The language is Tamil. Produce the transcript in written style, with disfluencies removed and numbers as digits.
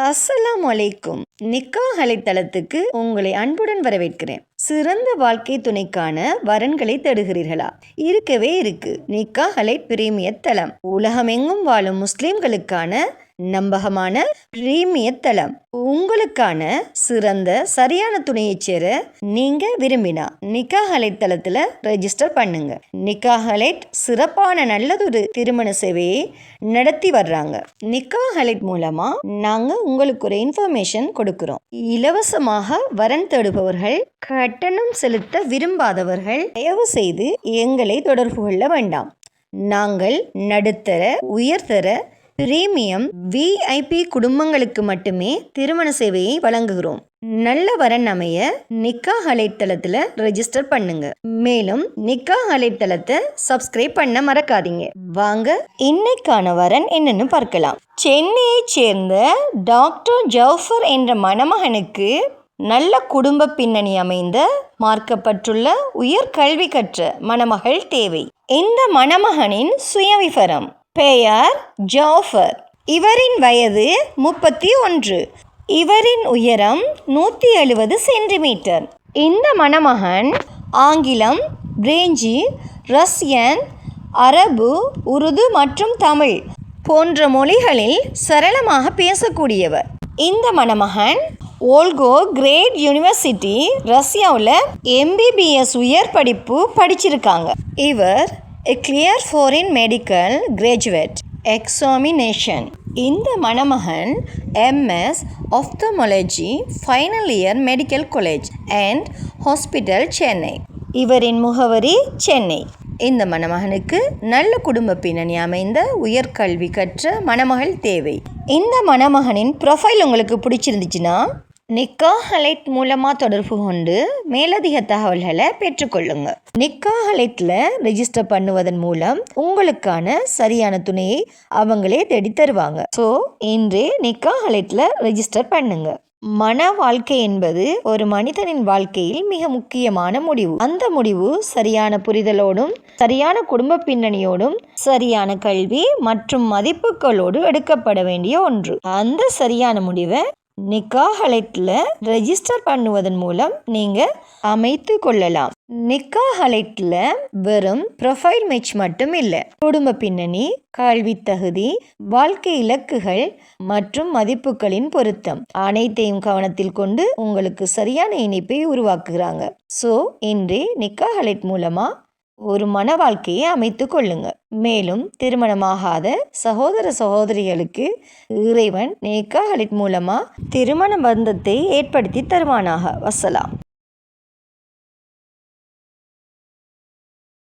அஸ்ஸலாமு அலைக்கும். நிக்காஹ் அலைத்தளத்துக்கு உங்களை அன்புடன் வரவேற்கிறேன். சிறந்த வாழ்க்கை துணைக்கான வரன்களை தேடுகிறீர்களா? இருக்கவே இருக்கு நிக்காஹ் அலை பிரீமியர் தளம். உலகமெங்கும் வாழும் முஸ்லிம்களுக்கான நம்பகமான பிரீமியர் தளம். உங்களுக்கான சிறந்த சரியான துணையை சேர நீங்க விரும்பினா நிக்காஹ் அலைட் தளத்துல ரெஜிஸ்டர் பண்ணுங்க. நிக்காஹ் அலைட் சிறப்பான நல்லதொரு திருமண சேவையை நடத்தி வர்றாங்க. நிக்காஹ் அலைட் மூலமா நாங்க உங்களுக்கு ஒரு இன்ஃபர்மேஷன் கொடுக்கிறோம். இலவசமாக வரன் தேடுபவர்கள், கட்டணம் செலுத்த விரும்பாதவர்கள் தயவு செய்து எங்களை தொடர்பு கொள்ள வேண்டாம். நாங்கள் நடுத்தர, உயர்தர, பிரீமியம், விஐபி குடும்பங்களுக்கு மட்டுமே திருமண சேவையை வழங்குகிறோம். நல்ல வரன் அமைய நிக்காஹ் அலைட் தளத்துல ரெஜிஸ்டர் பண்ணுங்க. மேலும் நிக்காஹ் அலைட் தளத்தை சப்ஸ்கிரைப் பண்ண மறக்காதீங்க. வாங்க இன்னைக்கான வரன் என்னன்னு பார்க்கலாம். சென்னையை சேர்ந்த டாக்டர் ஜவுஃபர் என்ற மணமகனுக்கு நல்ல குடும்ப பின்னணி அமைந்த மார்க்கப்பட்டுள்ள உயர் கல்வி கற்ற மணமகள் தேவை. இந்த மணமகனின் சுயவிவரம்: பெயர் ஜவுஃபர். இவரின் வயது 31. இவரின் உயரம் 170 சென்டிமீட்டர். இந்த மணமகன் ஆங்கிலம், பிரெஞ்சு, ரஷ்யன், அரபு, உருது மற்றும் தமிழ் போன்ற மொழிகளில் சரளமாக பேசக்கூடியவர். இந்த மணமகன் ஓல்கோ கிரேட் யூனிவர்சிட்டி ரஷ்யாவில் MBBS உயர் படிப்பு படிச்சிருக்காங்க. இவர் clear foreign medical graduate examination. இந்த மணமகன் MS ophthalmology final year medical college and hospital, Chennai. இவரின் முகவரி சென்னை. இந்த மணமகனுக்கு நல்ல குடும்ப பின்னணி அமைந்த உயர்கல்வி கற்ற மணமகள் தேவை. இந்த மணமகனின் ப்ரொஃபைல் உங்களுக்கு பிடிச்சிருந்துச்சுன்னா நிக்காஹ் அலைட் மூலமாக தொடர்பு கொண்டு மேலதிக தகவல்களை பெற்றுக்கொள்ளுங்க. நிக்காஹ் அலைட்டில் ரெஜிஸ்டர் பண்ணுவதன் மூலம் உங்களுக்கான சரியான துணையை அவங்களே தேடி தருவாங்க. ஸோ இன்றே நிக்காஹ் அலைட்டில் ரெஜிஸ்டர் பண்ணுங்க. மன வாழ்க்கை என்பது ஒரு மனிதனின் வாழ்க்கையில் மிக முக்கியமான முடிவு. அந்த முடிவு சரியான புரிதலோடும், சரியான குடும்ப பின்னணியோடும், சரியான கல்வி மற்றும் மதிப்புகளோடு எடுக்கப்பட வேண்டிய ஒன்று. அந்த சரியான முடிவை நிக்காஹ் அலைட்டில் ரெஜிஸ்டர் பண்ணுவதன் மூலம் நீங்கள் அமைத்து கொள்ளலாம். நிக்காஹ் அலைட்டில் வெறும் ப்ரொஃபைல் மேட்ச் மட்டும் இல்லை, குடும்ப பின்னணி, கல்வி தகுதி, வாழ்க்கை இலக்குகள் மற்றும் மதிப்புகளின் பொருத்தம் அனைத்தையும் கவனத்தில் கொண்டு உங்களுக்கு சரியான இணைப்பை உருவாக்குகிறாங்க. ஸோ இன்றே நிக்காஹ் அலைட் மூலமாக ஒரு மன வாழ்க்கையை அமைத்து கொள்ளுங்க. மேலும் திருமணமாகாத சகோதர சகோதரிகளுக்கு இறைவன் நிக்காஹ் அலைட் மூலமாக திருமண பந்தத்தை ஏற்படுத்தி தருவானாக. வஸ்ஸலாம்.